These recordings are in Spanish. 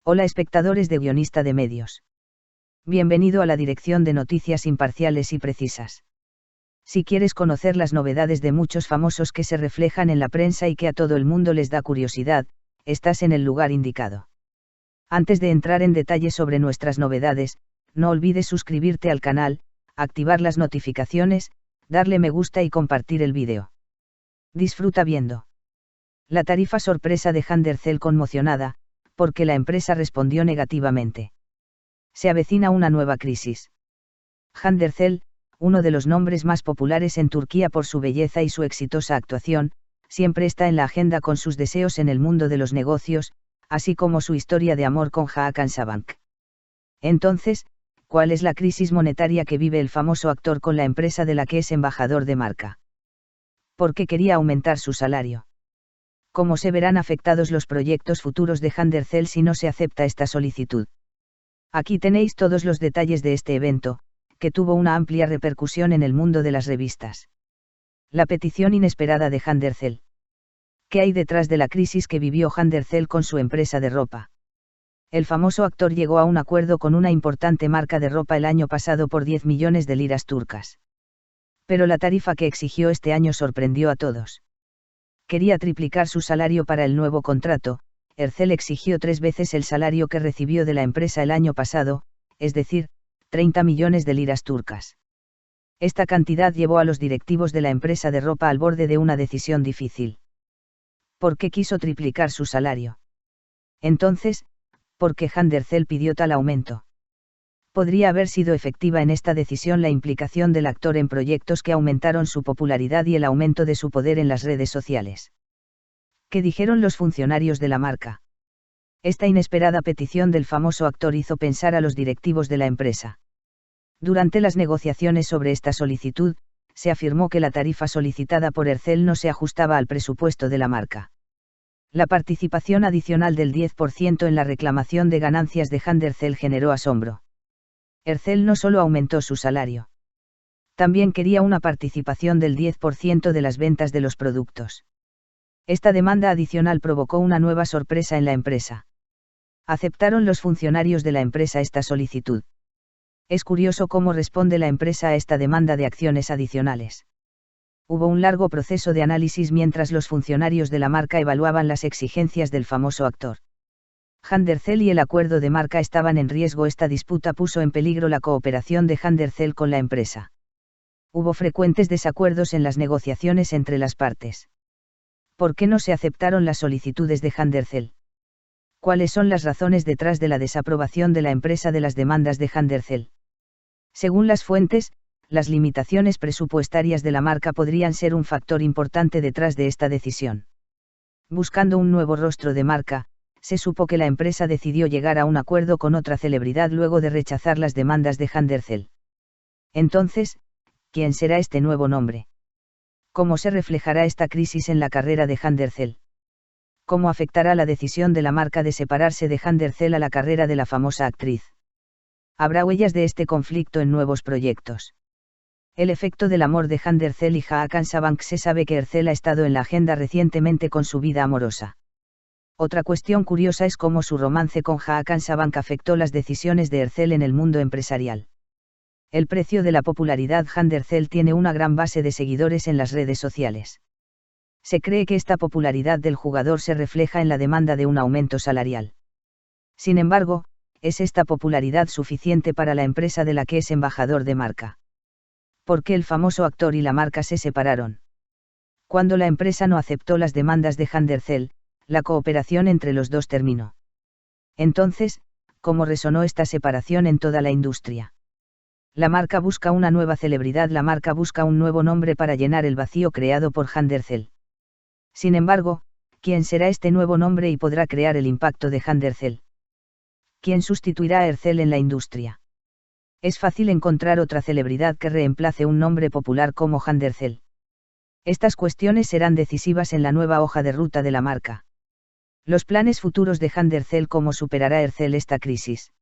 Hola espectadores de Guionista de Medios. Bienvenido a la dirección de noticias imparciales y precisas. Si quieres conocer las novedades de muchos famosos que se reflejan en la prensa y que a todo el mundo les da curiosidad, estás en el lugar indicado. Antes de entrar en detalle sobre nuestras novedades, no olvides suscribirte al canal, activar las notificaciones, darle me gusta y compartir el vídeo. Disfruta viendo. La tarifa sorpresa de Hundercell conmocionada, porque la empresa respondió negativamente. Se avecina una nueva crisis. Hundercell, uno de los nombres más populares en Turquía por su belleza y su exitosa actuación, siempre está en la agenda con sus deseos en el mundo de los negocios, así como su historia de amor con Hakan Sabank. Entonces, ¿cuál es la crisis monetaria que vive el famoso actor con la empresa de la que es embajador de marca? ¿Por qué quería aumentar su salario? ¿Cómo se verán afectados los proyectos futuros de Hundercell si no se acepta esta solicitud? Aquí tenéis todos los detalles de este evento, que tuvo una amplia repercusión en el mundo de las revistas. La petición inesperada de Hundercell. ¿Qué hay detrás de la crisis que vivió Hundercell con su empresa de ropa? El famoso actor llegó a un acuerdo con una importante marca de ropa el año pasado por 10 millones de liras turcas. Pero la tarifa que exigió este año sorprendió a todos. Quería triplicar su salario para el nuevo contrato. Ercel exigió 3 veces el salario que recibió de la empresa el año pasado, es decir, 30 millones de liras turcas. Esta cantidad llevó a los directivos de la empresa de ropa al borde de una decisión difícil. ¿Por qué quiso triplicar su salario? Entonces, ¿por qué Hundercell pidió tal aumento? Podría haber sido efectiva en esta decisión la implicación del actor en proyectos que aumentaron su popularidad y el aumento de su poder en las redes sociales. ¿Qué dijeron los funcionarios de la marca? Esta inesperada petición del famoso actor hizo pensar a los directivos de la empresa. Durante las negociaciones sobre esta solicitud, se afirmó que la tarifa solicitada por Ercel no se ajustaba al presupuesto de la marca. La participación adicional del 10% en la reclamación de ganancias de Hundercell generó asombro. Ercel no solo aumentó su salario. También quería una participación del 10% de las ventas de los productos. Esta demanda adicional provocó una nueva sorpresa en la empresa. ¿Aceptaron los funcionarios de la empresa esta solicitud? Es curioso cómo responde la empresa a esta demanda de acciones adicionales. Hubo un largo proceso de análisis mientras los funcionarios de la marca evaluaban las exigencias del famoso actor. Hundercell y el acuerdo de marca estaban en riesgo. Esta disputa puso en peligro la cooperación de Hundercell con la empresa. Hubo frecuentes desacuerdos en las negociaciones entre las partes. ¿Por qué no se aceptaron las solicitudes de Hundercell? ¿Cuáles son las razones detrás de la desaprobación de la empresa de las demandas de Hundercell? Según las fuentes, las limitaciones presupuestarias de la marca podrían ser un factor importante detrás de esta decisión. Buscando un nuevo rostro de marca, se supo que la empresa decidió llegar a un acuerdo con otra celebridad luego de rechazar las demandas de Hundercell. Entonces, ¿quién será este nuevo nombre? ¿Cómo se reflejará esta crisis en la carrera de Hundercell? ¿Cómo afectará la decisión de la marca de separarse de Hundercell a la carrera de la famosa actriz? ¿Habrá huellas de este conflicto en nuevos proyectos? El efecto del amor de Hundercell y Hakan Sabank. Se sabe que Ercel ha estado en la agenda recientemente con su vida amorosa. Otra cuestión curiosa es cómo su romance con Hakan Sabank afectó las decisiones de Ercel en el mundo empresarial. El precio de la popularidad. Hundercell tiene una gran base de seguidores en las redes sociales. Se cree que esta popularidad del jugador se refleja en la demanda de un aumento salarial. Sin embargo, ¿es esta popularidad suficiente para la empresa de la que es embajador de marca? ¿Por qué el famoso actor y la marca se separaron? Cuando la empresa no aceptó las demandas de Hundercell, la cooperación entre los dos terminó. Entonces, ¿cómo resonó esta separación en toda la industria? La marca busca una nueva celebridad. La marca busca un nuevo nombre para llenar el vacío creado por Hundercell. Sin embargo, ¿quién será este nuevo nombre y podrá crear el impacto de Hundercell? ¿Quién sustituirá a Ercel en la industria? Es fácil encontrar otra celebridad que reemplace un nombre popular como Hundercell. Estas cuestiones serán decisivas en la nueva hoja de ruta de la marca. Los planes futuros de Hundercell. ¿Cómo superará Ercel esta crisis?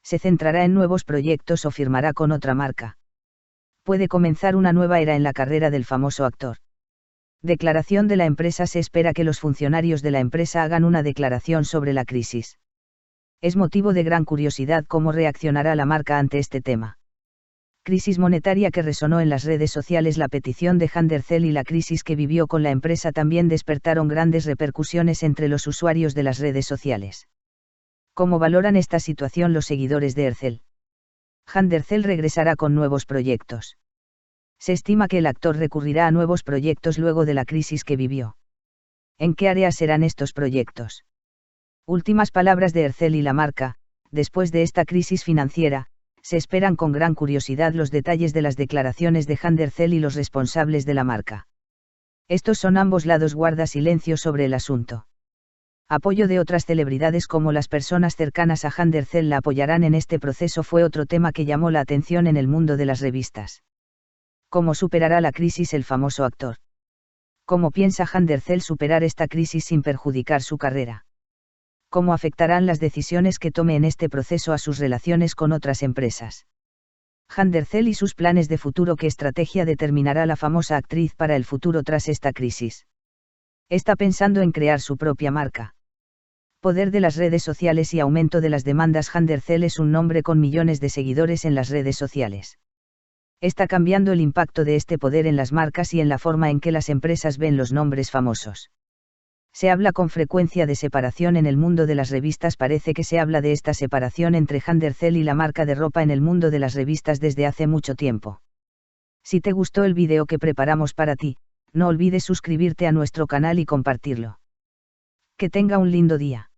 ¿Se centrará en nuevos proyectos o firmará con otra marca? Puede comenzar una nueva era en la carrera del famoso actor. Declaración de la empresa. Se espera que los funcionarios de la empresa hagan una declaración sobre la crisis. Es motivo de gran curiosidad cómo reaccionará la marca ante este tema. Crisis monetaria que resonó en las redes sociales. La petición de Hundercell y la crisis que vivió con la empresa también despertaron grandes repercusiones entre los usuarios de las redes sociales. ¿Cómo valoran esta situación los seguidores de Ercel? Hundercell regresará con nuevos proyectos. Se estima que el actor recurrirá a nuevos proyectos luego de la crisis que vivió. ¿En qué áreas serán estos proyectos? Últimas palabras de Ercel y la marca. Después de esta crisis financiera, se esperan con gran curiosidad los detalles de las declaraciones de Hundercell y los responsables de la marca. Estos son ambos lados guarda silencio sobre el asunto. Apoyo de otras celebridades como las personas cercanas a Hundercell la apoyarán en este proceso fue otro tema que llamó la atención en el mundo de las revistas. ¿Cómo superará la crisis el famoso actor? ¿Cómo piensa Hundercell superar esta crisis sin perjudicar su carrera? ¿Cómo afectarán las decisiones que tome en este proceso a sus relaciones con otras empresas? Hundercell y sus planes de futuro. ¿Qué estrategia determinará la famosa actriz para el futuro tras esta crisis? Está pensando en crear su propia marca. Poder de las redes sociales y aumento de las demandas. Hundercell es un nombre con millones de seguidores en las redes sociales. Está cambiando el impacto de este poder en las marcas y en la forma en que las empresas ven los nombres famosos. Se habla con frecuencia de separación en el mundo de las revistas. Parece que se habla de esta separación entre Hundercell y la marca de ropa en el mundo de las revistas desde hace mucho tiempo. Si te gustó el vídeo que preparamos para ti, no olvides suscribirte a nuestro canal y compartirlo. Que tenga un lindo día.